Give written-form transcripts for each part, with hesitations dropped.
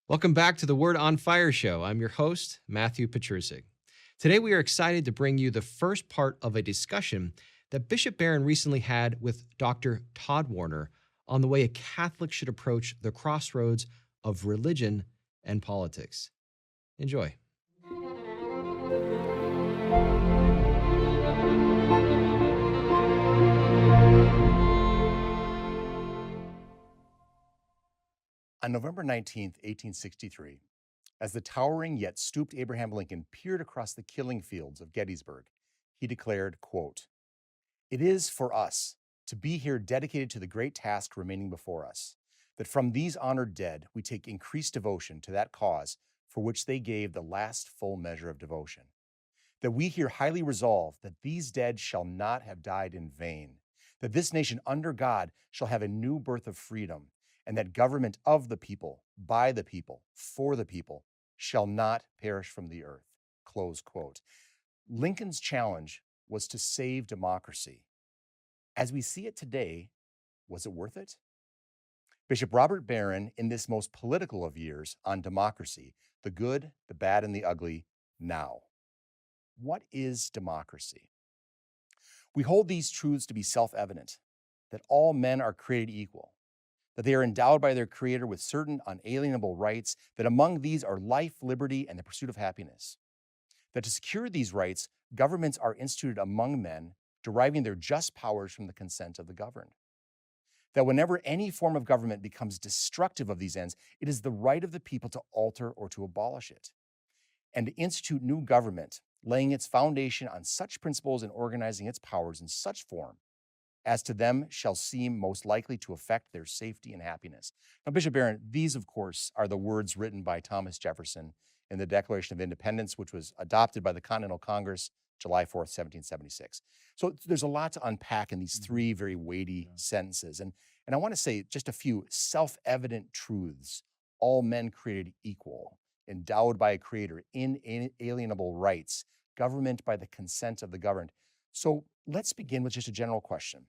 Welcome back to the Word on Fire show. I'm your host, Matthew Petrusik. Today, we are excited to bring you the first part of a discussion that Bishop Barron recently had with Dr. Todd Warner on the way a Catholic should approach the crossroads of religion and politics. Enjoy. On November 19, 1863, as the towering yet stooped Abraham Lincoln peered across the killing fields of Gettysburg, he declared, quote, "It is for us to be here dedicated to the great task remaining before us, that from these honored dead we take increased devotion to that cause for which they gave the last full measure of devotion. That we here highly resolve that these dead shall not have died in vain, that this nation under God shall have a new birth of freedom, and that government of the people, by the people, for the people, shall not perish from the earth." Close quote. Lincoln's challenge was to save democracy. As we see it today, was it worth it? Bishop Robert Barron, in this most political of years on democracy, the good, the bad, and the ugly, now. What is democracy? We hold these truths to be self-evident, that all men are created equal, that they are endowed by their Creator with certain unalienable rights, that among these are life, liberty, and the pursuit of happiness. That to secure these rights, governments are instituted among men, deriving their just powers from the consent of the governed. That whenever any form of government becomes destructive of these ends, it is the right of the people to alter or to abolish it, and to institute new government, laying its foundation on such principles and organizing its powers in such form as to them shall seem most likely to affect their safety and happiness. Now, Bishop Barron, these, of course, are the words written by Thomas Jefferson in the Declaration of Independence, which was adopted by the Continental Congress July 4th, 1776. So there's a lot to unpack in these three very weighty sentences. And I want to say just a few self-evident truths. All men created equal, endowed by a creator, inalienable rights, government by the consent of the governed. So let's begin with just a general question.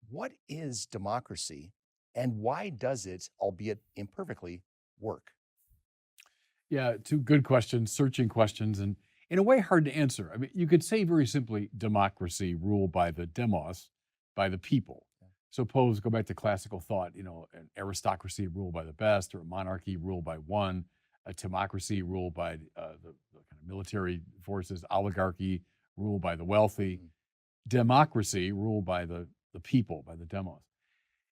What is democracy, and why does it, albeit imperfectly, work? Yeah, two good questions, searching questions, and in a way hard to answer. I mean, you could say very simply democracy ruled by the demos, by the people. Suppose, go back to classical thought, an aristocracy ruled by the best, or a monarchy ruled by one, a democracy ruled by the kind of military forces, oligarchy ruled by the wealthy, democracy ruled by the people, by the demos.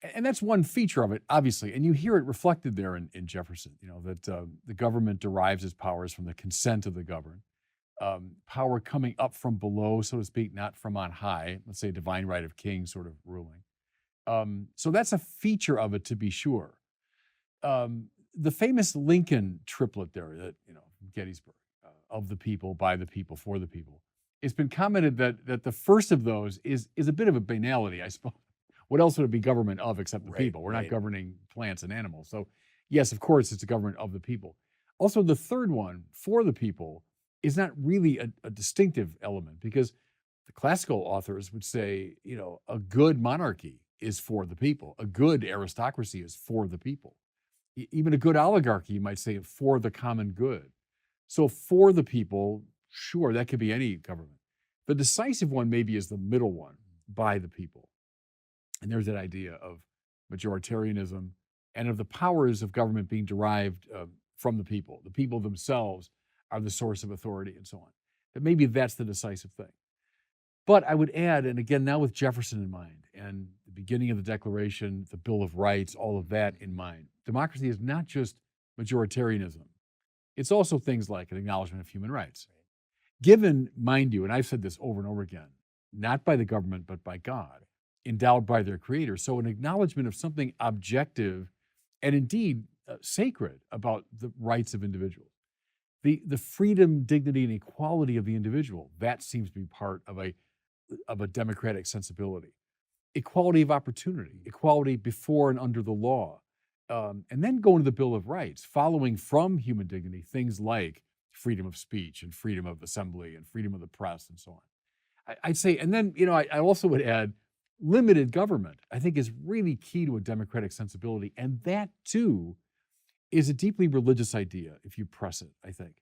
And that's one feature of it, obviously. And you hear it reflected there in Jefferson, that the government derives its powers from the consent of the governed. Power coming up from below, so to speak, not from on high, let's say divine right of kings sort of ruling. So that's a feature of it, to be sure. The famous Lincoln triplet there, that, Gettysburg, of the people, by the people, for the people. It's been commented that the first of those is a bit of a banality, I suppose. What else would it be government of except the people? We're not governing plants and animals. So yes, of course, it's a government of the people. Also, the third one, for the people, is not really a distinctive element, because the classical authors would say, a good monarchy is for the people. A good aristocracy is for the people. Even a good oligarchy, you might say, for the common good. So for the people, sure, that could be any government. The decisive one maybe is the middle one, by the people. And there's that idea of majoritarianism and of the powers of government being derived from the people. The people themselves are the source of authority and so on. That maybe that's the decisive thing. But I would add, and again, now with Jefferson in mind, and the beginning of the Declaration, the Bill of Rights, all of that in mind, democracy is not just majoritarianism. It's also things like an acknowledgement of human rights. Given, mind you, and I've said this over and over again, not by the government, but by God, endowed by their creator. So an acknowledgement of something objective and indeed sacred about the rights of individuals. The freedom, dignity, and equality of the individual, that seems to be part of a democratic sensibility. Equality of opportunity, equality before and under the law. And then go into the Bill of Rights, following from human dignity, things like freedom of speech and freedom of assembly and freedom of the press and so on. I'd say, and then, I also would add, limited government, I think, is really key to a democratic sensibility. And that, too, is a deeply religious idea, if you press it, I think.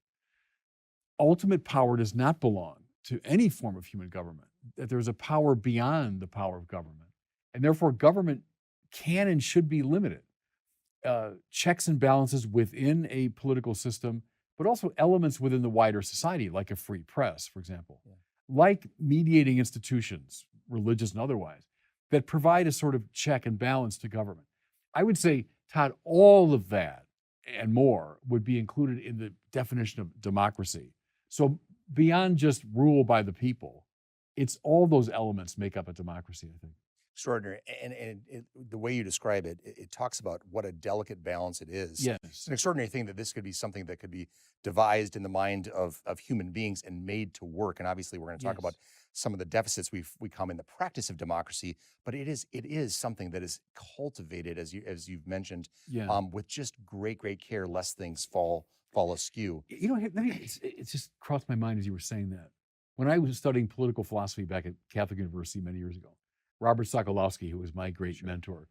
Ultimate power does not belong to any form of human government, that there's a power beyond the power of government. And therefore, government can and should be limited. Checks and balances within a political system, but also elements within the wider society, like a free press, for example, like mediating institutions, religious and otherwise, that provide a sort of check and balance to government. I would say, Todd, all of that and more would be included in the definition of democracy. So beyond just rule by the people, it's all those elements make up a democracy, I think. Extraordinary. And the way you describe it, it talks about what a delicate balance it is. Yes. It's an extraordinary thing that this could be something that could be devised in the mind of human beings and made to work. And obviously, we're going to talk about some of the deficits we come in the practice of democracy, but it is something that is cultivated, as you've mentioned, with just great care, lest things fall askew. You know, it just crossed my mind as you were saying that. When I was studying political philosophy back at Catholic University many years ago, Robert Sokolowski, who was my great mentor,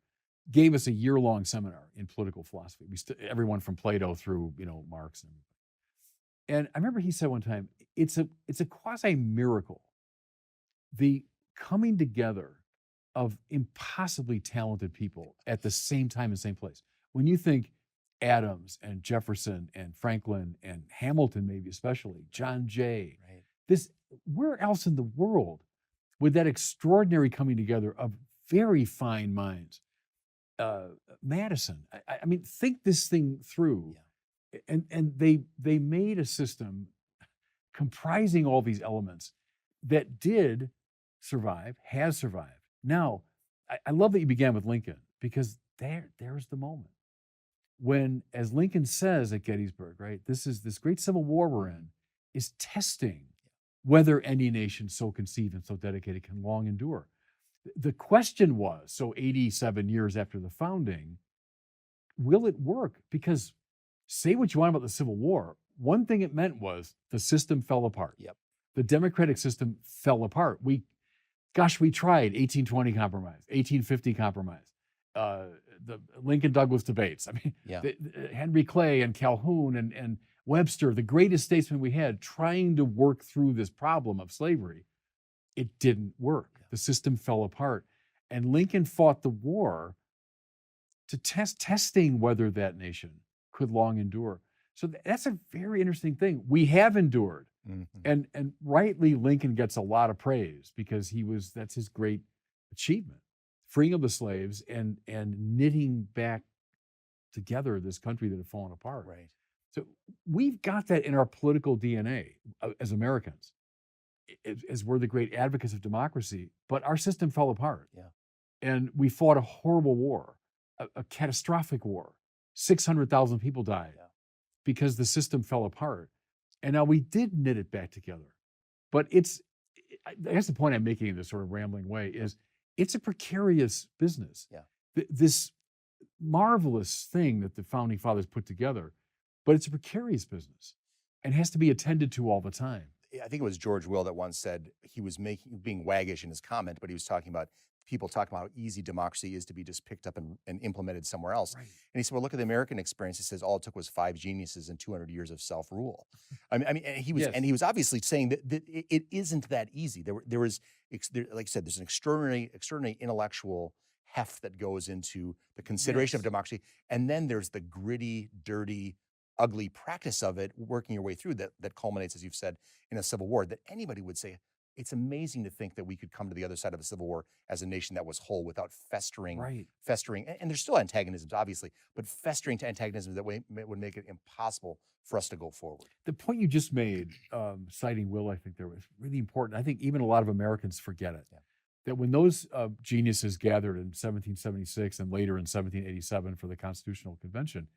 gave us a year-long seminar in political philosophy. Everyone from Plato through, Marx. And I remember he said one time, it's a quasi-miracle, the coming together of impossibly talented people at the same time and same place. When you think Adams and Jefferson and Franklin and Hamilton, maybe especially, John Jay, where else in the world with that extraordinary coming together of very fine minds? Madison, I mean, think this thing through. And they made a system comprising all these elements that did survive, has survived. Now, I love that you began with Lincoln, because there's the moment when, as Lincoln says at Gettysburg, right, this great Civil War we're in is testing whether any nation so conceived and so dedicated can long endure. The question was, so 87 years after the founding, will it work? Because say what you want about the Civil War, one thing it meant was the system fell apart. The democratic system fell apart. We tried 1820 compromise, 1850 compromise, the Lincoln-Douglas debates. I mean, Henry Clay and Calhoun and Webster, the greatest statesman we had, trying to work through this problem of slavery. It didn't work. The system fell apart. And Lincoln fought the war to testing whether that nation could long endure. So that's a very interesting thing. We have endured. And rightly, Lincoln gets a lot of praise, because that's his great achievement, freeing of the slaves and knitting back together this country that had fallen apart. Right. So we've got that in our political DNA as Americans, as we're the great advocates of democracy, but our system fell apart. And we fought a horrible war, a catastrophic war. 600,000 people died because the system fell apart. And now we did knit it back together. But that's the point I'm making in this sort of rambling way, is it's a precarious business. This marvelous thing that the founding fathers put together, but it's a precarious business and has to be attended to all the time. I think it was George Will that once said, he was being waggish in his comment, but he was talking about people talking about how easy democracy is to be just picked up and implemented somewhere else. And he said, well, look at the American experience. He says all it took was 5 geniuses and 200 years of self-rule. I mean, and he was obviously saying that it isn't that easy. There was, like I said, there's an extraordinary intellectual heft that goes into the consideration of democracy. And then there's the gritty, dirty, ugly practice of it, working your way through that culminates, as you've said, in a civil war, that anybody would say, it's amazing to think that we could come to the other side of a civil war as a nation that was whole without festering. And there's still antagonisms, obviously, but festering to antagonisms that would make it impossible for us to go forward. The point you just made, citing Will, I think there was really important. I think even a lot of Americans forget it. That when those geniuses gathered in 1776 and later in 1787 for the Constitutional Convention,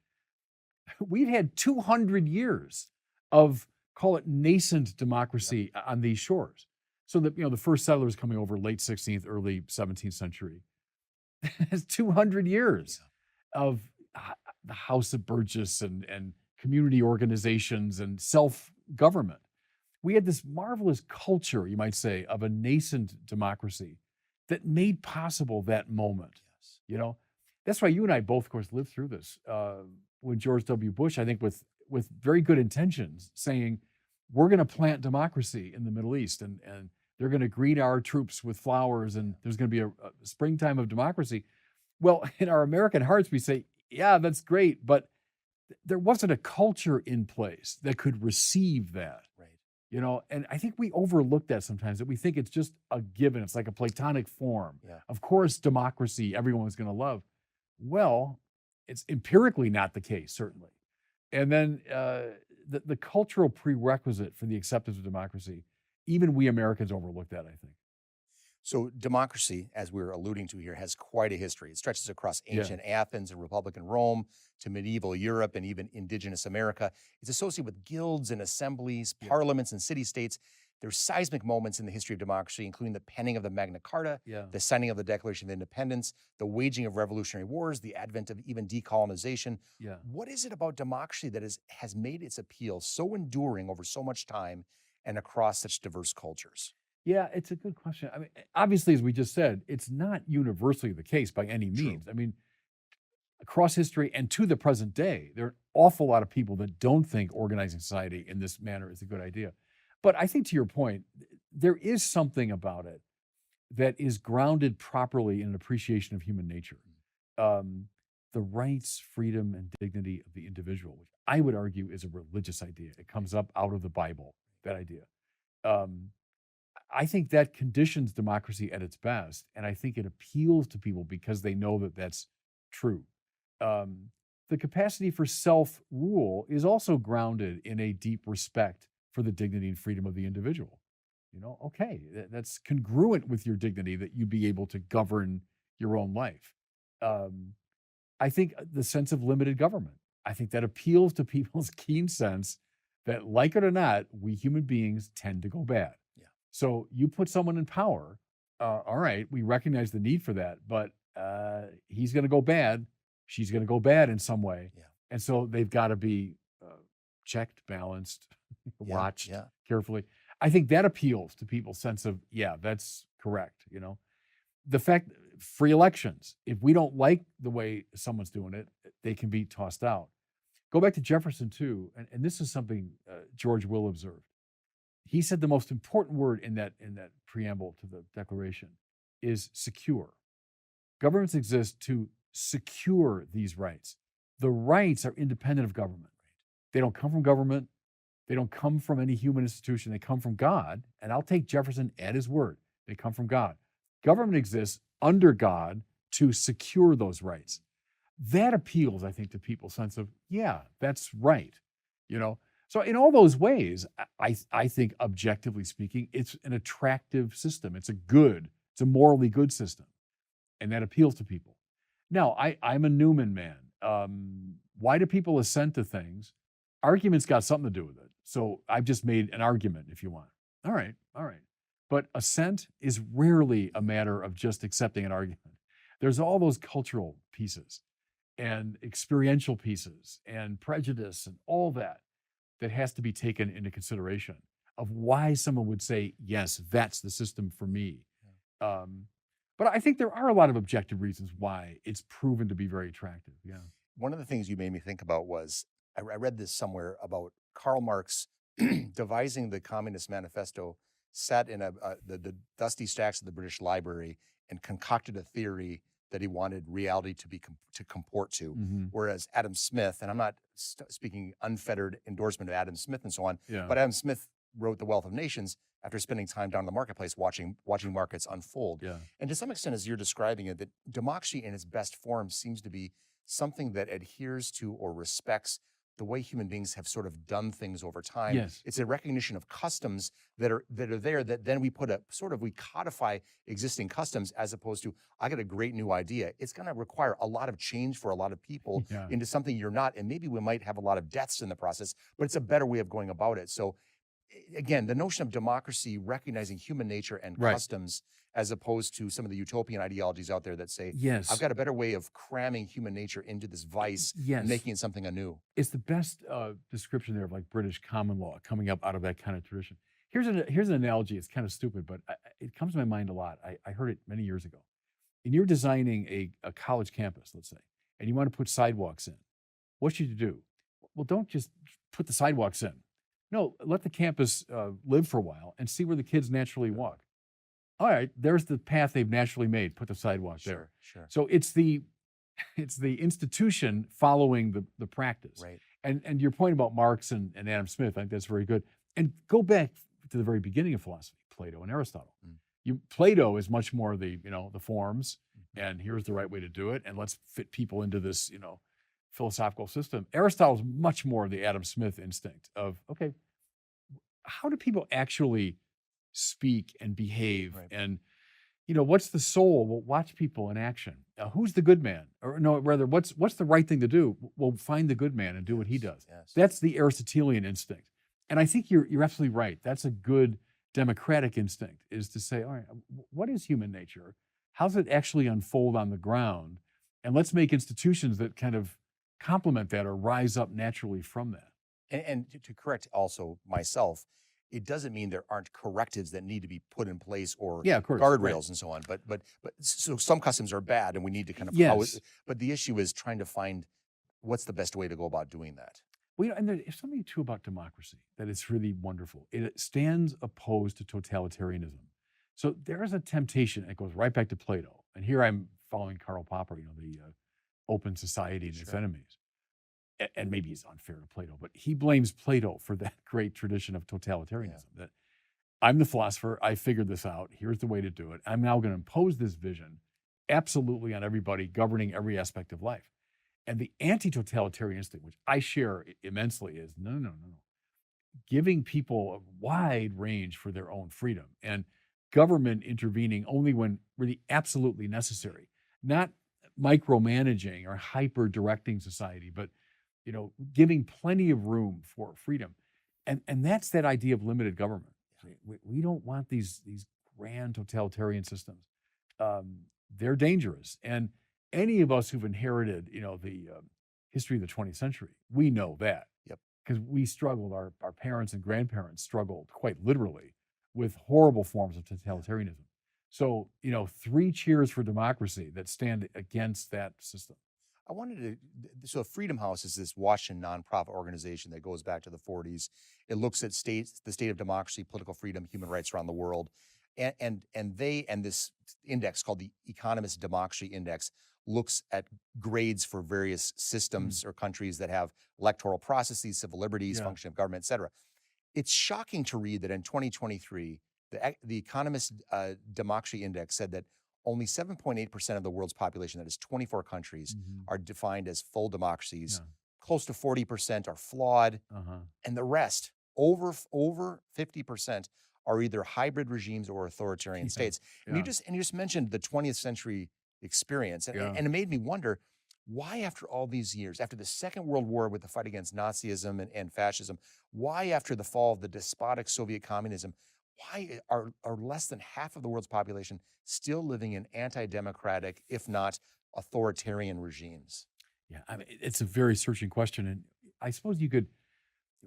we'd had 200 years of, call it, nascent democracy on these shores. So that, the first settlers coming over late 16th, early 17th century, it's 200 years of the House of Burgess and community organizations and self-government. We had this marvelous culture, you might say, of a nascent democracy that made possible that moment. That's why you and I both, of course, lived through this. when George W. Bush, I think with very good intentions, saying, we're going to plant democracy in the Middle East, and they're going to greet our troops with flowers, and there's going to be a springtime of democracy. Well, in our American hearts, we say, yeah, that's great, but there wasn't a culture in place that could receive that. Right. You know, and I think we overlook that sometimes, that we think it's just a given. It's like a Platonic form. Yeah. Of course, democracy, everyone's going to love. Well, it's empirically not the case, certainly. And then the cultural prerequisite for the acceptance of democracy, even we Americans overlook that, I think. So democracy, as we're alluding to here, has quite a history. It stretches across ancient Athens and Republican Rome to medieval Europe and even indigenous America. It's associated with guilds and assemblies, parliaments and city-states. There's seismic moments in the history of democracy, including the penning of the Magna Carta, the signing of the Declaration of Independence, the waging of revolutionary wars, the advent of even decolonization. What is it about democracy that has made its appeal so enduring over so much time and across such diverse cultures? Yeah, it's a good question. I mean, obviously, as we just said, it's not universally the case by any means. I mean, across history and to the present day, there are an awful lot of people that don't think organizing society in this manner is a good idea. But I think, to your point, there is something about it that is grounded properly in an appreciation of human nature. The rights, freedom, and dignity of the individual, which I would argue is a religious idea. It comes up out of the Bible, that idea. I think that conditions democracy at its best, and I think it appeals to people because they know that that's true. The capacity for self-rule is also grounded in a deep respect for the dignity and freedom of the individual. You know, okay, that's congruent with your dignity that you be able to govern your own life. I think the sense of limited government, I think that appeals to people's keen sense that, like it or not, we human beings tend to go bad. So you put someone in power, all right, we recognize the need for that, but he's going to go bad, she's going to go bad in some way. And so they've got to be checked, balanced, watched carefully. I think that appeals to people's sense of, yeah, that's correct. You know, the fact, free elections, if we don't like the way someone's doing it, they can be tossed out. Go back to Jefferson too, and this is something George Will observed. He said the most important word in that preamble to the Declaration is secure. Governments exist to secure these rights. The rights are independent of government. They don't come from government. They don't come from any human institution. They come from God. And I'll take Jefferson at his word. They come from God. Government exists under God to secure those rights. That appeals, I think, to people's sense of, yeah, that's right. You know, so in all those ways, I think, objectively speaking, it's an attractive system. It's a morally good system. And that appeals to people. Now, I'm a Newman man. Why do people assent to things? Argument's got something to do with it. So I've just made an argument, if you want. All right. But assent is rarely a matter of just accepting an argument. There's all those cultural pieces and experiential pieces and prejudice and all that has to be taken into consideration of why someone would say, yes, that's the system for me. But I think there are a lot of objective reasons why it's proven to be very attractive. Yeah. One of the things you made me think about was, I read this somewhere about Karl Marx devising the Communist Manifesto, sat in the dusty stacks of the British Library and concocted a theory that he wanted reality to comport to. Whereas Adam Smith, and I'm not speaking unfettered endorsement of Adam Smith and so on, but Adam Smith wrote The Wealth of Nations after spending time down in the marketplace watching markets unfold. And to some extent, as you're describing it, that democracy in its best form seems to be something that adheres to or respects the way human beings have sort of done things over time. It's a recognition of customs that are there that then we we codify existing customs, as opposed to, I got a great new idea. It's going to require a lot of change for a lot of people into something you're not, and maybe we might have a lot of deaths in the process, but it's a better way of going about it. So again, the notion of democracy recognizing human nature and customs, as opposed to some of the utopian ideologies out there that say, I've got a better way of cramming human nature into this vice and making it something anew. It's the best description there of like British common law coming up out of that kind of tradition. Here's an analogy. It's kind of stupid, but it comes to my mind a lot. I heard it many years ago. And you're designing a college campus, let's say, and you want to put sidewalks in. What should you do? Well, don't just put the sidewalks in. No, let the campus live for a while and see where the kids naturally walk. All right, there's the path they've naturally made. Put the sidewalk there. Sure. So it's the institution following the practice. Right. And your point about Marx and Adam Smith, I think that's very good. And go back to the very beginning of philosophy, Plato and Aristotle. Plato is much more the forms, and here's the right way to do it, and let's fit people into this philosophical system. Aristotle's much more the Adam Smith instinct of, okay, how do people actually speak and behave? Right. And what's the soul? Well, watch people in action. Who's the good man? Or no, rather, what's the right thing to do? Well, find the good man and do what he does. Yes. That's the Aristotelian instinct. And I think you're absolutely right. That's a good democratic instinct, is to say, all right, what is human nature? How does it actually unfold on the ground? And let's make institutions that kind of complement that or rise up naturally from that. And to correct also myself, it doesn't mean there aren't correctives that need to be put in place or Yeah, of course, guardrails right. and so on. But so some customs are bad, and we need to kind of Yes. But the issue is trying to find what's the best way to go about doing that. Well, and there's something too about democracy that is really wonderful. It stands opposed to totalitarianism. So there is a temptation, and it goes right back to Plato. And here I'm following Karl Popper, the open society and its Sure. enemies. And maybe he's unfair to Plato, but he blames Plato for that great tradition of totalitarianism. That I'm the philosopher, I figured this out, here's the way to do it. I'm now going to impose this vision absolutely on everybody, governing every aspect of life. And the anti-totalitarian instinct, which I share immensely, is no. Giving people a wide range for their own freedom and government intervening only when really absolutely necessary, not micromanaging or hyper-directing society, but giving plenty of room for freedom. And that's that idea of limited government. We don't want these grand totalitarian systems. They're dangerous. And any of us who've inherited, the history of the 20th century, we know that. Yep. Because we struggled, our parents and grandparents struggled quite literally with horrible forms of totalitarianism. So, 3 cheers for democracy that stand against that system. I wanted to, so Freedom House is this Washington nonprofit organization that goes back to the 40s. It looks at the state of democracy, political freedom, human rights around the world. And this index called the Economist Democracy Index looks at grades for various systems or countries that have electoral processes, civil liberties, function of government, et cetera. It's shocking to read that in 2023, the Economist Democracy Index said that only 7.8% of the world's population, that is 24 countries, are defined as full democracies. Close to 40% are flawed. And the rest, over 50%, are either hybrid regimes or authoritarian states. And you just mentioned the 20th century experience. And it made me wonder, why after all these years, after the Second World War with the fight against Nazism and fascism, why after the fall of the despotic Soviet communism, why are less than half of the world's population still living in anti-democratic, if not authoritarian regimes? Yeah, I mean, it's a very searching question. And I suppose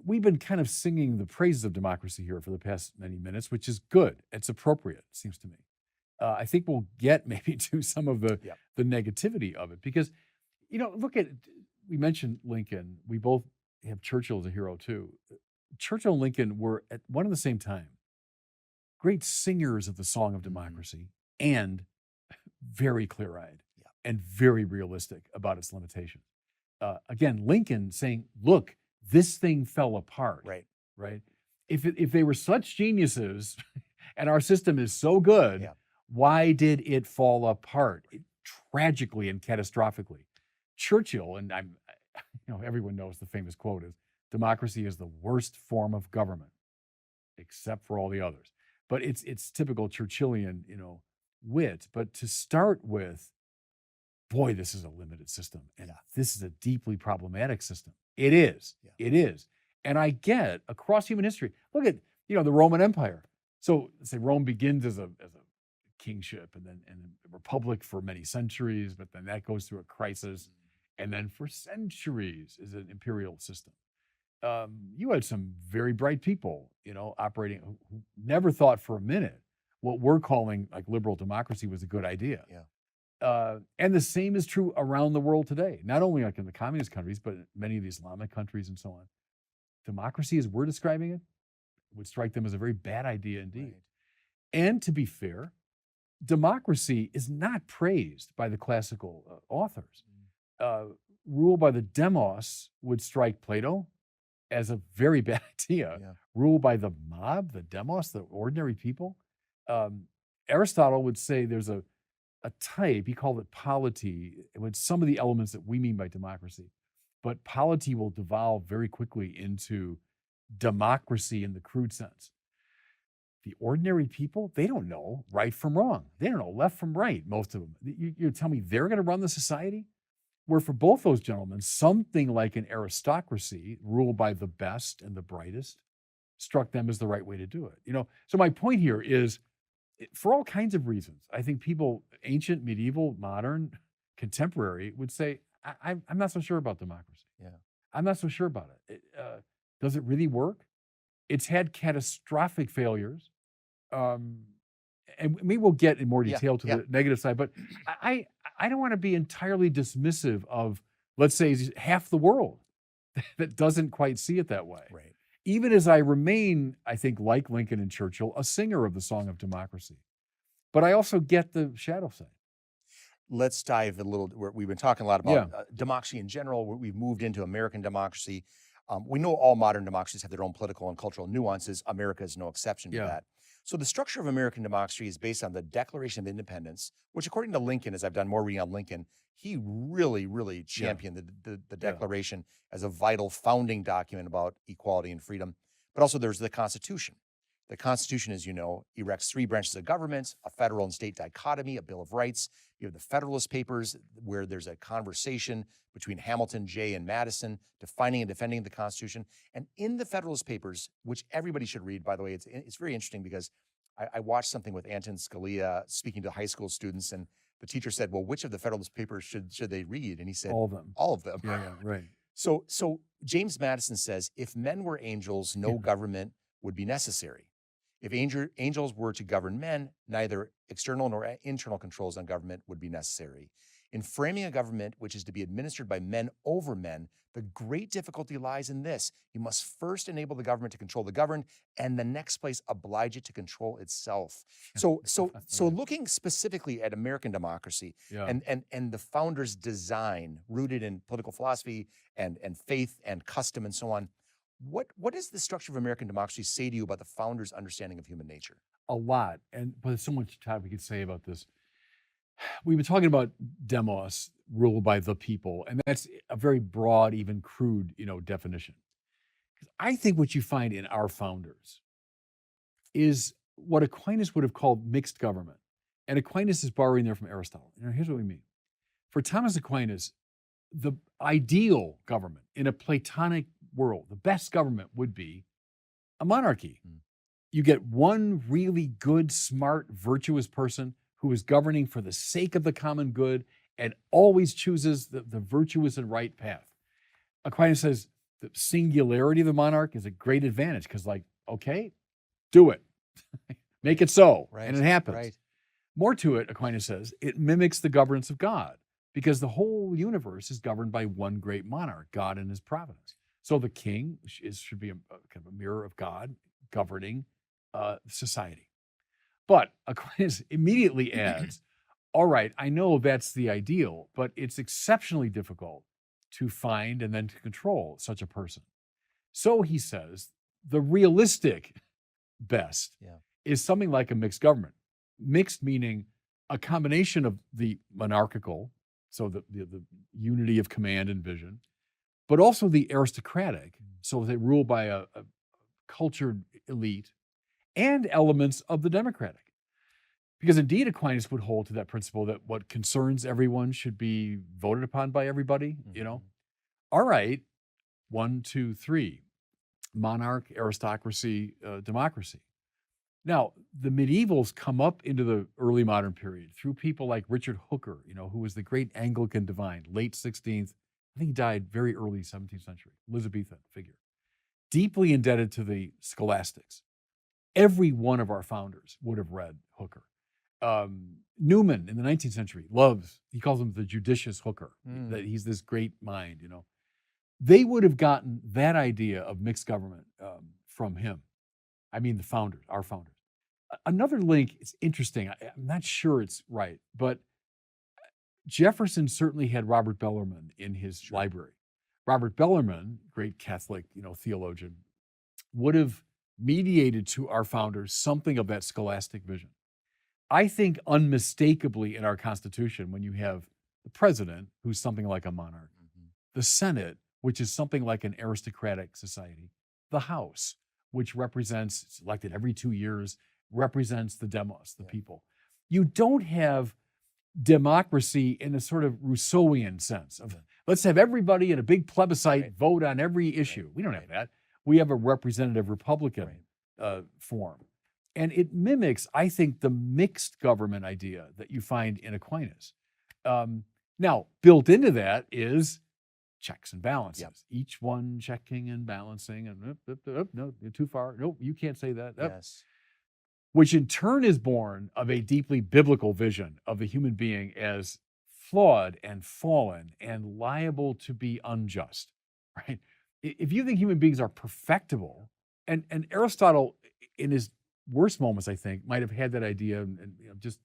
we've been kind of singing the praises of democracy here for the past many minutes, which is good. It's appropriate, it seems to me. I think we'll get maybe to some of the negativity of it because, we mentioned Lincoln. We both have Churchill as a hero too. Churchill and Lincoln were at one and the same time great singers of the song of democracy and very clear-eyed and very realistic about its limitations. Again, Lincoln saying, look, this thing fell apart. Right? If they were such geniuses and our system is so good, why did it fall apart tragically and catastrophically? Churchill, and everyone knows the famous quote is, democracy is the worst form of government, except for all the others. But it's typical Churchillian, wit. But to start with, boy, this is a limited system, and this is a deeply problematic system. It is. It is. And I get across human history. Look at the Roman Empire. So say Rome begins as a kingship, and then a republic for many centuries, but then that goes through a crisis, and then for centuries is an imperial system. You had some very bright people, operating who never thought for a minute what we're calling like liberal democracy was a good idea. And the same is true around the world today, not only like in the communist countries, but many of the Islamic countries and so on. Democracy, as we're describing it, would strike them as a very bad idea indeed. Right. And to be fair, democracy is not praised by the classical authors. Rule by the demos would strike Plato as a very bad idea. Yeah. Rule by the mob, the demos, the ordinary people. Aristotle would say there's a type, he called it polity, with some of the elements that we mean by democracy. But polity will devolve very quickly into democracy in the crude sense. The ordinary people, they don't know right from wrong. They don't know left from right, most of them. You tell me they're going to run the society? Where for both those gentlemen, something like an aristocracy ruled by the best and the brightest struck them as the right way to do it. So my point here is, for all kinds of reasons, I think people, ancient, medieval, modern, contemporary, would say, I'm not so sure about democracy. Yeah. I'm not so sure about it. Does it really work? It's had catastrophic failures. And maybe we'll get in more detail to the negative side, but I don't want to be entirely dismissive of, let's say, half the world that doesn't quite see it that way. Right. Even as I remain, I think, like Lincoln and Churchill, a singer of the song of democracy. But I also get the shadow side. Let's dive a little. We've been talking a lot about democracy in general. We've moved into American democracy. We know all modern democracies have their own political and cultural nuances. America is no exception to that. So the structure of American democracy is based on the Declaration of Independence, which, according to Lincoln, as I've done more reading on Lincoln, he really, really championed the Declaration as a vital founding document about equality and freedom. But also there's the Constitution. The Constitution, as you know, erects 3 branches of government, a federal and state dichotomy, a Bill of Rights. You have the Federalist Papers, where there's a conversation between Hamilton, Jay, and Madison defining and defending the Constitution. And in the Federalist Papers, which everybody should read, by the way, it's very interesting because I watched something with Anton Scalia speaking to high school students, and the teacher said, well, which of the Federalist Papers should they read? And he said, all of them. All of them. Yeah, right. So James Madison says, if men were angels, no government would be necessary. If angels were to govern men, neither external nor internal controls on government would be necessary. In framing a government which is to be administered by men over men, the great difficulty lies in this. You must first enable the government to control the governed, and the next place oblige it to control itself. So looking specifically at American democracy and the founders' design rooted in political philosophy and faith and custom and so on, what does the structure of American democracy say to you about the founders' understanding of human nature? A lot, but there's so much we could say about this. We've been talking about demos, ruled by the people, and that's a very broad, even crude, definition. I think what you find in our founders is what Aquinas would have called mixed government, and Aquinas is borrowing there from Aristotle. Here's what we mean. For Thomas Aquinas, the ideal government in a Platonic world, the best government would be a monarchy. You get one really good, smart, virtuous person who is governing for the sake of the common good and always chooses the virtuous and right path. Aquinas says the singularity of the monarch is a great advantage because, okay, do it. Make it so. Right. And it happens. Right. More to it, Aquinas says, it mimics the governance of God because the whole universe is governed by one great monarch, God and his providence. So the king should be kind of a mirror of God governing society. But Aquinas immediately adds, all right, I know that's the ideal, but it's exceptionally difficult to find and then to control such a person. So he says, the realistic best is something like a mixed government. Mixed meaning a combination of the monarchical, so the unity of command and vision, but also the aristocratic, so they rule by a cultured elite, and elements of the democratic. Because indeed, Aquinas would hold to that principle that what concerns everyone should be voted upon by everybody, All right, 1, 2, 3, monarch, aristocracy, democracy. Now, the medievals come up into the early modern period through people like Richard Hooker, who was the great Anglican divine, late 16th, I think he died very early 17th century, Elizabethan figure, deeply indebted to the scholastics. Every one of our founders would have read Hooker. Newman in the 19th century he calls him the judicious hooker, Mm. that he's this great mind, They would have gotten that idea of mixed government from him. I mean, the founders, our founders. Another link is interesting. I'm not sure it's right, but Jefferson certainly had Robert Bellarmine in his library. Robert Bellarmine, great Catholic, theologian, would have mediated to our founders something of that scholastic vision. I think unmistakably in our Constitution, when you have the president, who's something like a monarch, the Senate, which is something like an aristocratic society, the House, which it's elected every 2 years, represents the demos, the people. You don't have democracy in a sort of Rousseauian sense of let's have everybody in a big plebiscite vote on every issue. We don't have that. We have a representative Republican form. And it mimics, I think, the mixed government idea that you find in Aquinas. Now, built into that is checks and balances. Yep. Each one checking and balancing. And no, you're too far. Nope, you can't say that. Yes. Which in turn is born of a deeply biblical vision of the human being as flawed and fallen and liable to be unjust, right? If you think human beings are perfectible, and Aristotle, in his worst moments, I think, might have had that idea, and just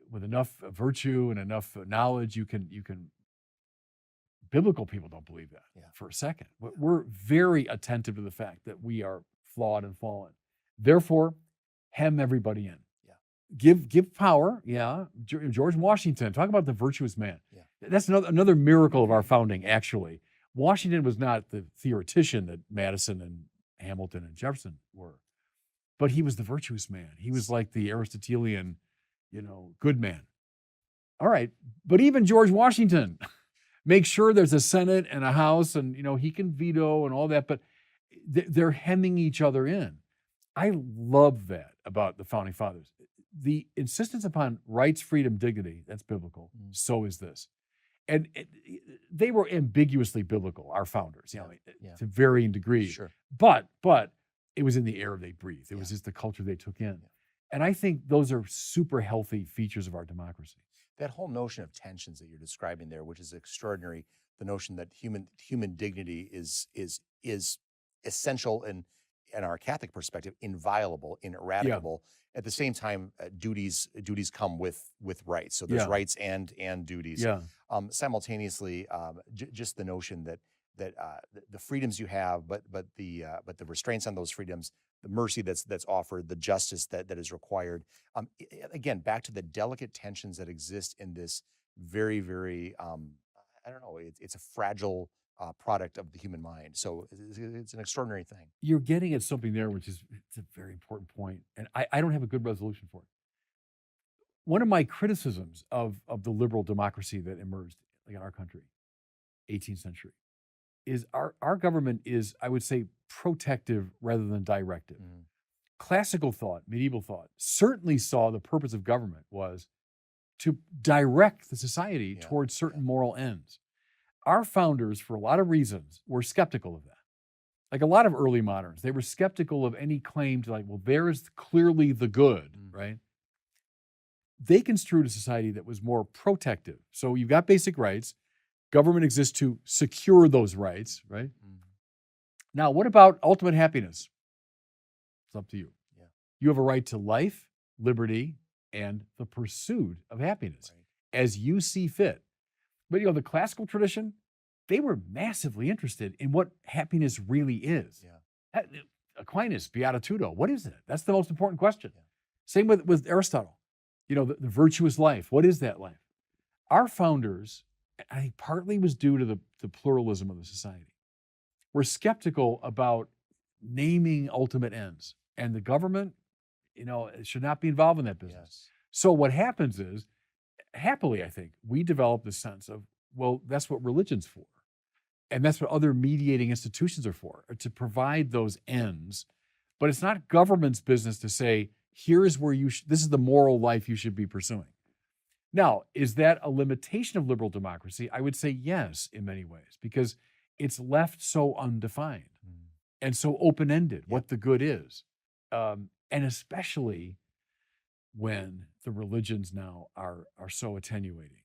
with enough virtue and enough knowledge, you can. Biblical people don't believe that for a second. We're very attentive to the fact that we are flawed and fallen. Therefore, hem everybody in. Give power. George Washington, talk about the virtuous man. That's another miracle of our founding, actually. Washington was not the theoretician that Madison and Hamilton and Jefferson were, but he was the virtuous man. He was like the Aristotelian, good man. All right, but even George Washington makes sure there's a Senate and a House, and he can veto and all that, but they're hemming each other in. I love that about the Founding Fathers. The insistence upon rights, freedom, dignity, that's biblical. So is this. And they were ambiguously biblical, our founders, to varying degrees. Sure. But it was in the air they breathed. It was just the culture they took in. And I think those are super healthy features of our democracy. That whole notion of tensions that you're describing there, which is extraordinary, the notion that human dignity is essential and, in our Catholic perspective, inviolable, ineradicable. At the same time, duties come with rights. So there's rights and duties. Simultaneously, just the notion that the freedoms you have, but the restraints on those freedoms, the mercy that's offered, the justice that is required. Again, back to the delicate tensions that exist in this very, very, I don't know, it's a fragile product of the human mind. So it's an extraordinary thing. You're getting at something there, which is it's a very important point, and I don't have a good resolution for it. One of my criticisms of the liberal democracy that emerged in our country, 18th century, is our government is, I would say, protective rather than directive. Classical thought, medieval thought, certainly saw the purpose of government was to direct the society towards certain moral ends. Our founders, for a lot of reasons, were skeptical of that. Like a lot of early moderns, they were skeptical of any claim to there is clearly the good, right? They construed a society that was more protective. So you've got basic rights. Government exists to secure those rights, right? Now, what about ultimate happiness? It's up to you. You have a right to life, liberty, and the pursuit of happiness as you see fit. But the classical tradition, they were massively interested in what happiness really is. Aquinas, Beatitudo, what is it? That's the most important question. Same with Aristotle. The virtuous life. What is that life? Our founders, I think partly was due to the pluralism of the society. We're skeptical about naming ultimate ends, and the government, should not be involved in that business. So what happens is, happily, I think, we develop the sense of, well, that's what religion's for. And that's what other mediating institutions are for, to provide those ends. But it's not government's business to say, here is where this is the moral life you should be pursuing. Now, is that a limitation of liberal democracy? I would say yes, in many ways, because it's left so undefined and so open-ended what the good is. And especially when the religions now are so attenuating,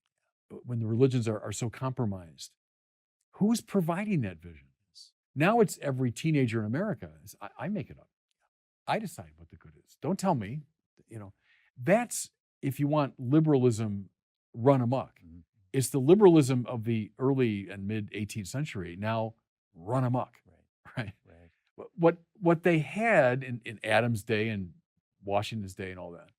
when the religions are so compromised. Who's providing that vision? Now it's every teenager in America. I make it up. I decide what the good is. Don't tell me. That's, if you want liberalism run amok. Mhm. It's the liberalism of the early and mid 18th century now run amok. Right. What they had in Adam's day and Washington's day and all that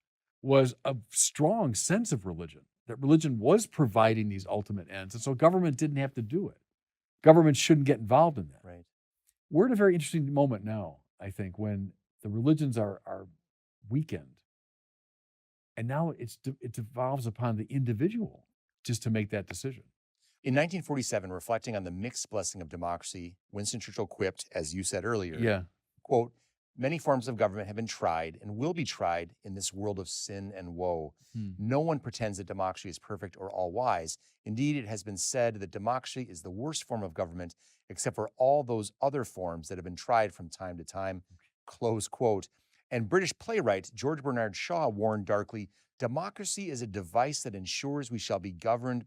was a strong sense of religion, that religion was providing these ultimate ends. And so government didn't have to do it. Government shouldn't get involved in that. Right. We're at a very interesting moment now, I think, when the religions are weakened. And now it devolves upon the individual just to make that decision. In 1947, reflecting on the mixed blessing of democracy, Winston Churchill quipped, as you said earlier, Yeah. quote, "Many forms of government have been tried and will be tried in this world of sin and woe. No one pretends that democracy is perfect or all-wise. Indeed, it has been said that democracy is the worst form of government, except for all those other forms that have been tried from time to time," close quote. And British playwright George Bernard Shaw warned darkly, "Democracy is a device that ensures we shall be governed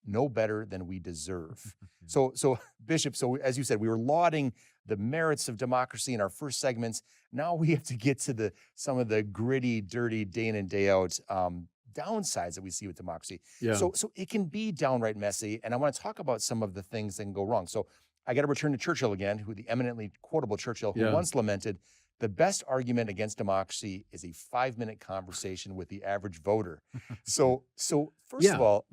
no better than we deserve." So Bishop, as you said, we were lauding the merits of democracy in our first segments. Now we have to get to some of the gritty, dirty, day in and day out downsides that we see with democracy. Yeah. So it can be downright messy, and I want to talk about some of the things that can go wrong. So I got to return to Churchill again, the eminently quotable Churchill, who once lamented, "The best argument against democracy is a 5-minute conversation with the average voter." So first of all,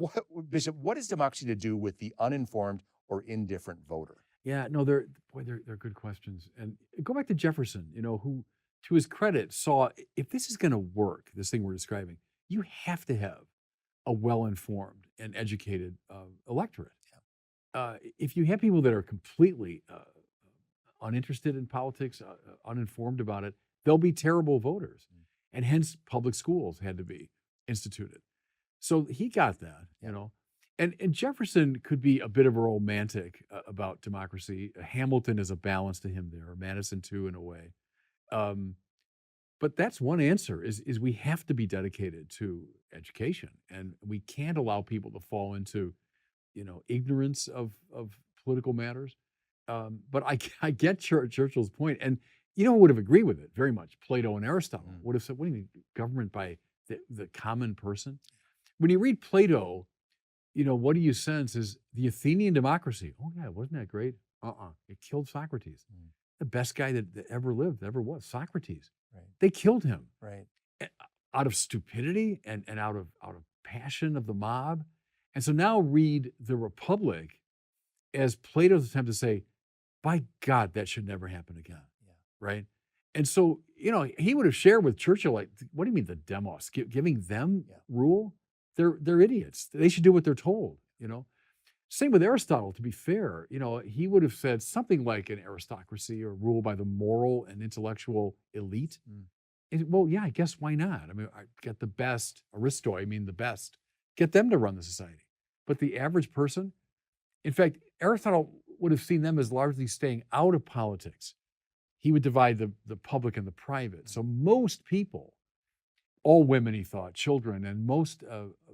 Bishop, what is democracy to do with the uninformed or indifferent voter? Yeah, no, they're good questions. And go back to Jefferson, who, to his credit, saw, if this is going to work, this thing we're describing, you have to have a well-informed and educated electorate. If you have people that are completely uninterested in politics, uninformed about it, they'll be terrible voters. And hence public schools had to be instituted. So he got that, And Jefferson could be a bit of a romantic about democracy. Hamilton is a balance to him there, Madison too, in a way. But that's one answer, is we have to be dedicated to education. And we can't allow people to fall into, ignorance of political matters. But I get Churchill's point. And who would have agreed with it very much? Plato and Aristotle would have said, what do you mean, government by the common person? When you read Plato, what do you sense is the Athenian democracy. Oh, yeah, wasn't that great? It killed Socrates. The best guy that ever lived, ever was, Socrates. Right. They killed him. Right. Out of stupidity and out of passion of the mob. And so now read the Republic as Plato's attempt to say, by God, that should never happen again. Yeah. Right? And so, he would have shared with Churchill, like, what do you mean the demos? Giving them rule? They're idiots. They should do what they're told, Same with Aristotle, to be fair. He would have said something like an aristocracy or rule by the moral and intellectual elite. Well, yeah, I guess why not? I mean, I get the best, aristoi, I mean the best. Get them to run the society. But the average person, in fact, Aristotle would have seen them as largely staying out of politics. He would divide the public and the private. So most people, all women, he thought, children, and most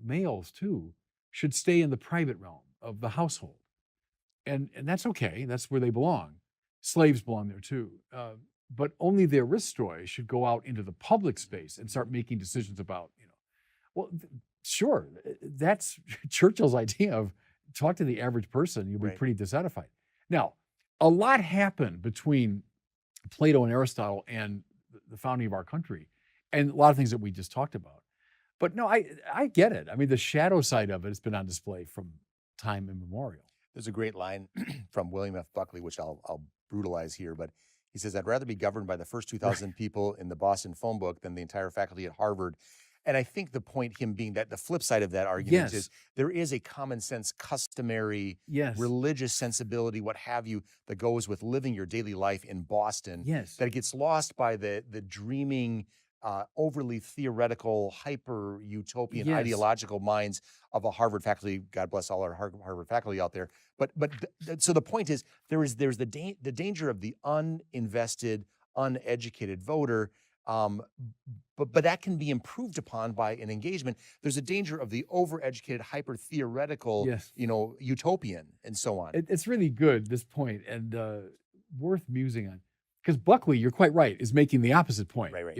males too, should stay in the private realm of the household. And that's okay. That's where they belong. Slaves belong there too. But only the aristoi should go out into the public space and start making decisions about, well, sure, that's Churchill's idea of talk to the average person, you'll be pretty dissatisfied. Now, a lot happened between Plato and Aristotle and the founding of our country, and a lot of things that we just talked about. But no, I get it. I mean, the shadow side of it has been on display from time immemorial. There's a great line from William F. Buckley, which I'll brutalize here, but he says, "I'd rather be governed by the first 2,000 people in the Boston phone book than the entire faculty at Harvard." And I think the point, him being that the flip side of that argument is there is a common sense, customary, religious sensibility, what have you, that goes with living your daily life in Boston. That gets lost by the dreaming, overly theoretical, hyper utopian, ideological minds of a Harvard faculty. God bless all our Harvard faculty out there. But so the point is, there's the danger of the uninvested, uneducated voter But that can be improved upon by an engagement. There's a danger of the overeducated, hyper theoretical, Yes. utopian, and so on. It's really good, this point, and worth musing on. Because Buckley, you're quite right, is making the opposite point. Right.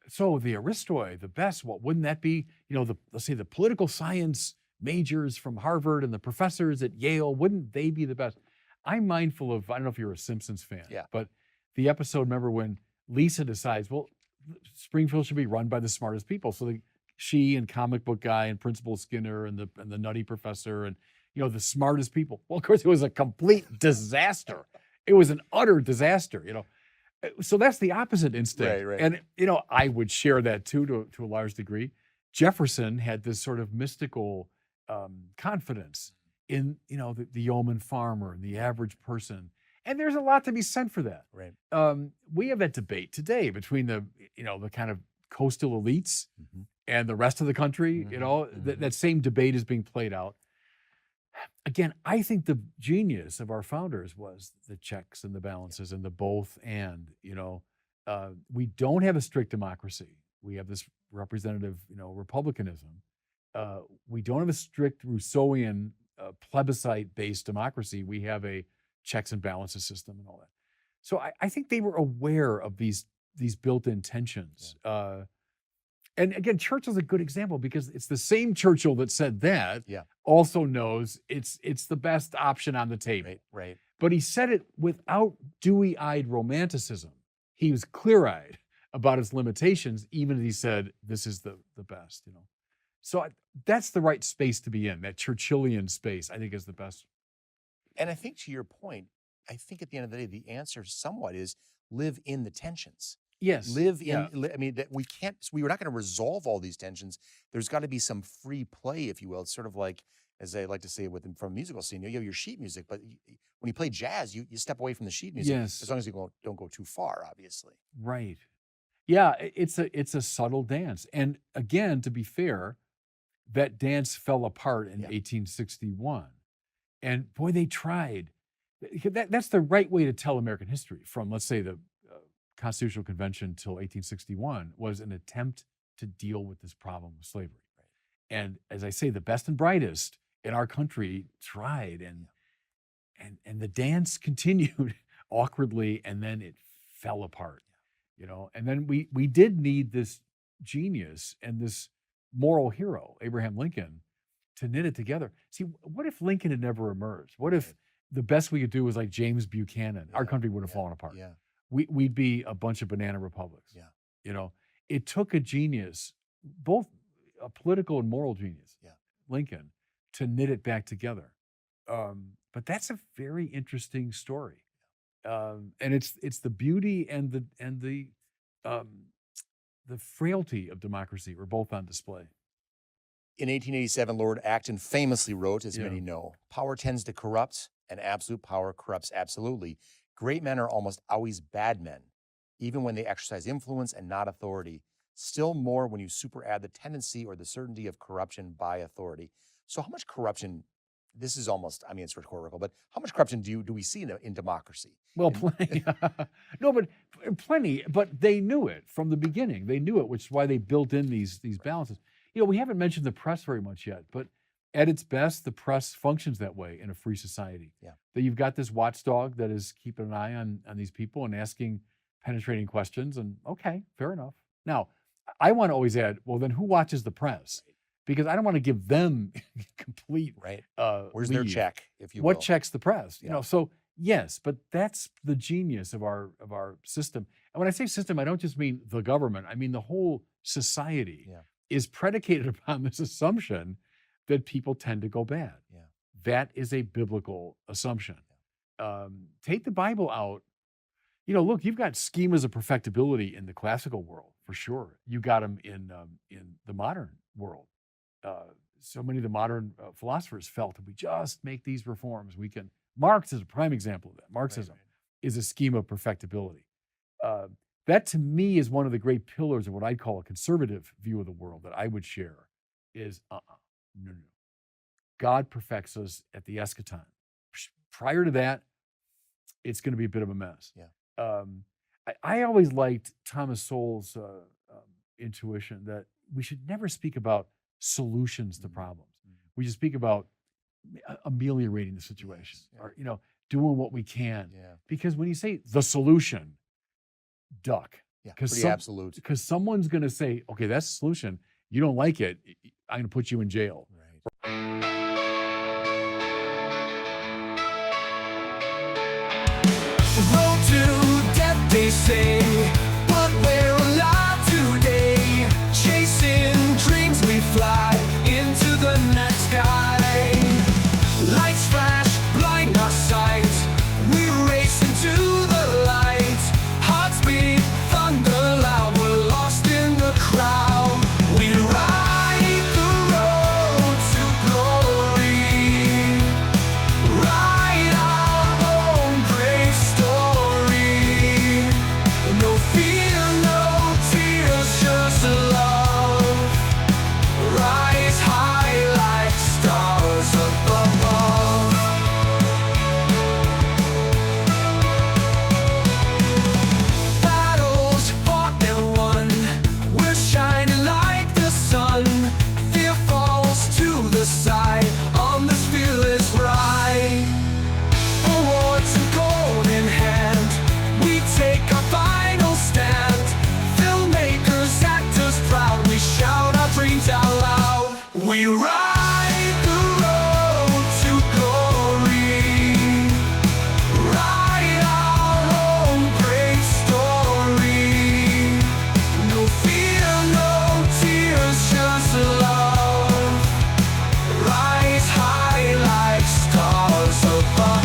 So the Aristoi, the best, well, wouldn't that be, let's say the political science majors from Harvard and the professors at Yale, wouldn't they be the best? I'm mindful of, I don't know if you're a Simpsons fan, Yeah. but the episode, remember when Lisa decides, well, Springfield should be run by the smartest people. So she and comic book guy and Principal Skinner and the nutty professor and, the smartest people. Well, of course, it was a complete disaster. It was an utter disaster, So that's the opposite instinct. Right. And, I would share that too, to a large degree. Jefferson had this sort of mystical confidence in, the yeoman farmer and the average person. And there's a lot to be said for that. Right. We have that debate today between the kind of coastal elites and the rest of the country. That same debate is being played out. Again, I think the genius of our founders was the checks and the balances and the both and, we don't have a strict democracy. We have this representative, republicanism. We don't have a strict Rousseauian plebiscite-based democracy. We have a checks and balances system and all that. So I think they were aware of these built-in tensions. And again, Churchill's a good example because it's the same Churchill that said that also knows it's the best option on the table. Right. But he said it without dewy-eyed romanticism. He was clear-eyed about its limitations, even as he said, this is the best, So that's the right space to be in. That Churchillian space, I think, is the best. And I think to your point, I think at the end of the day, the answer somewhat is live in the tensions. Yes. Live in, I mean, that we're not going to resolve all these tensions. There's got to be some free play, if you will. It's sort of like, as I like to say from a musical scene, you have your sheet music, but when you play jazz, you step away from the sheet music. Yes. As long as you don't go too far, obviously. Right. Yeah, it's a subtle dance. And again, to be fair, that dance fell apart in 1861. And boy, they tried. That's the right way to tell American history from, let's say, the Constitutional Convention till 1861 was an attempt to deal with this problem of slavery. Right. And as I say, the best and brightest in our country tried, and the dance continued awkwardly, and then it fell apart. And then we did need this genius and this moral hero, Abraham Lincoln, to knit it together. See, what if Lincoln had never emerged? What if the best we could do was like James Buchanan? Our country would have fallen apart. Yeah. We'd be a bunch of banana republics. Yeah. It took a genius, both a political and moral genius, Lincoln, to knit it back together. But that's a very interesting story. And it's the beauty and the frailty of democracy were both on display. In 1887, Lord Acton famously wrote, as many know, power tends to corrupt, and absolute power corrupts absolutely. Great men are almost always bad men, even when they exercise influence and not authority. Still more when you superadd the tendency or the certainty of corruption by authority. So how much corruption, this is almost, it's rhetorical, but how much corruption do we see in democracy? Well, plenty. No, but plenty. But they knew it from the beginning. They knew it, which is why they built in these balances. We haven't mentioned the press very much yet, but at its best, the press functions that way in a free society. Yeah. That you've got this watchdog that is keeping an eye on these people and asking penetrating questions. And okay, fair enough. Now, I want to always add, well, then who watches the press? Because I don't want to give them complete Where's their check, if you will? What checks the press? So yes, but that's the genius of our system. And when I say system, I don't just mean the government. I mean the whole society is predicated upon this assumption that people tend to go bad. Yeah. That is a biblical assumption. Take the Bible out. Look, you've got schemas of perfectibility in the classical world, for sure. You got them in the modern world. So many of the modern philosophers felt if we just make these reforms, we can. Marx is a prime example of that. Marxism is a scheme of perfectibility. That to me is one of the great pillars of what I'd call a conservative view of the world that I would share is no. God perfects us at the eschaton. Prior to that, it's going to be a bit of a mess. Yeah. I always liked Thomas Sowell's intuition that we should never speak about solutions to problems. We should speak about ameliorating the situation, or doing what we can. Yeah. Because when you say the solution, duck. Yeah. Because Pretty absolute. Because someone's going to say, okay, that's the solution. You don't like it, I'm going to put you in jail. Right. Road to death, they say, but we're alive today. Chasing dreams, we fly into the night sky. Lights flash, blind our sight. We race into the light. Hearts beat, thunder loud. We're lost in the crowd. We ride the road to glory. Write our own great story. No fear, no tears, just love. Rise high like stars above. Battles fought and won. We're shining like the sun. Fear falls to the side on this fearless ride. Awards and gold in hand, we take our final stand. Filmmakers, actors proud, we shout our dreams out loud. We ride the road to glory. Write our own great story. No fear, no tears, just love. Rise high like stars above.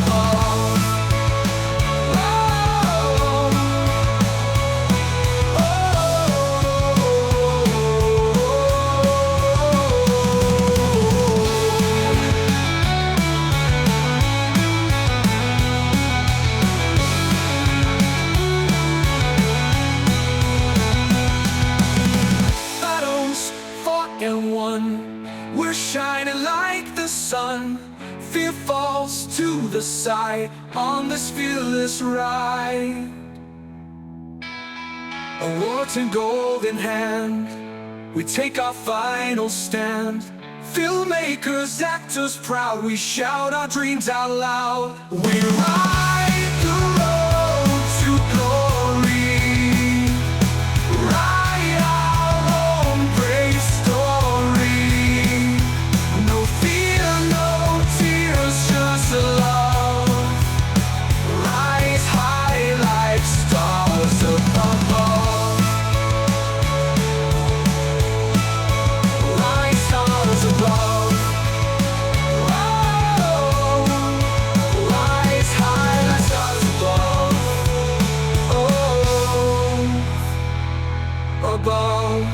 Battles fought and won. We're shining like the sun. Fear falls to the side on this fearless ride. Awards and gold in hand, we take our final stand. Filmmakers, actors proud, we shout our dreams out loud. We ride the road to glory. Write our own great story. No fear, no tears, just love. Rise high like stars above. Like stars above. Oh, rise high like stars above. Oh, above.